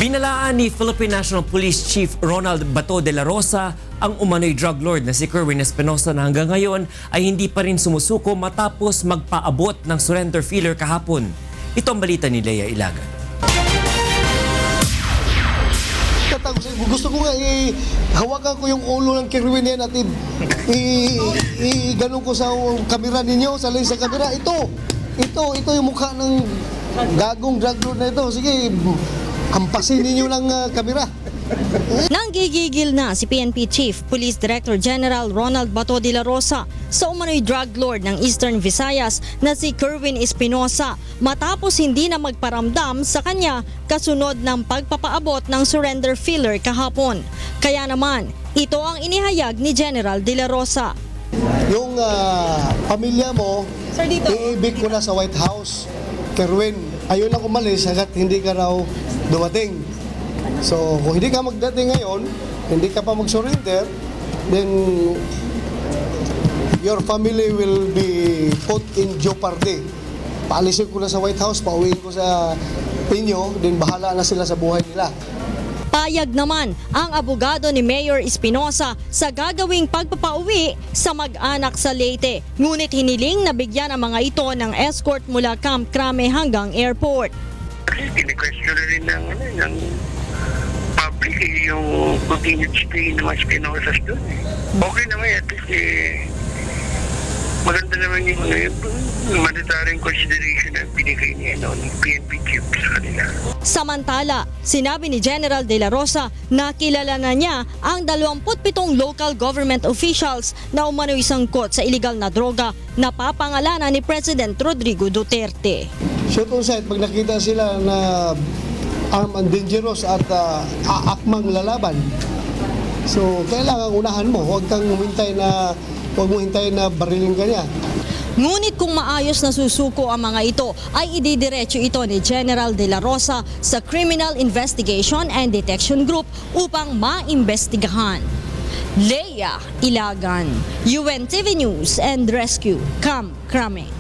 Binalaan ni Philippine National Police Chief Ronald Bato de la Rosa ang umano'y drug lord na si Kerwin Espinosa na hanggang ngayon ay hindi pa rin sumusuko matapos magpaabot ng surrender feeler kahapon. Ito ang balita ni Lea Ilagan. Gusto ko nga hawakan ko yung ulo ng Kerwin yan at ganun ko sa kamera ninyo, sa lens sa kamera. Ito yung mukha ng gagong drug lord na ito. Sige, hampasin ninyo ng kamera. Nanggigigil na si PNP Chief Police Director General Ronald Bato de la Rosa sa umano'y drug lord ng Eastern Visayas na si Kerwin Espinosa matapos hindi na magparamdam sa kanya kasunod ng pagpapaabot ng surrender feeler kahapon. Kaya naman, ito ang inihayag ni General de la Rosa. Yung pamilya mo, iibig ko na sa White House. Kerwin, ayun lang umalis hanggat hindi ka raw dumating. So, kung hindi ka magdating ngayon, hindi ka pa mag-surrender, then your family will be put in jeopardy. Paalisin ko na sa White House, pauwiin ko sa inyo, then bahala na sila sa buhay nila. Payag naman ang abogado ni Mayor Espinosa sa gagawing pagpapauwi sa mag-anak sa Leyte. Ngunit hiniling na bigyan ang mga ito ng escort mula Camp Crame hanggang airport. Kini-question na rin ng public yung continued stay ng mga Espinosas doon. Okay naman, at least maganda naman yung monetary consideration na binigay niya ng PNP chief sa kanila. Samantala, sinabi ni General de la Rosa na kilala na niya ang 27 local government officials na umano'y sangkot sa iligal na droga na papangalanan ni President Rodrigo Duterte. Shoot on sight, pag nakita sila na armed and dangerous at akmang lalaban. So, kailangan unahan mo. Huwag mo hintayin na barilin ka niya. Ngunit kung maayos na susuko ang mga ito, ay ididiretso ito ni General de la Rosa sa Criminal Investigation and Detection Group upang maimbestigahan. Lea Ilagan, UNTV News and Rescue, Camp Crame.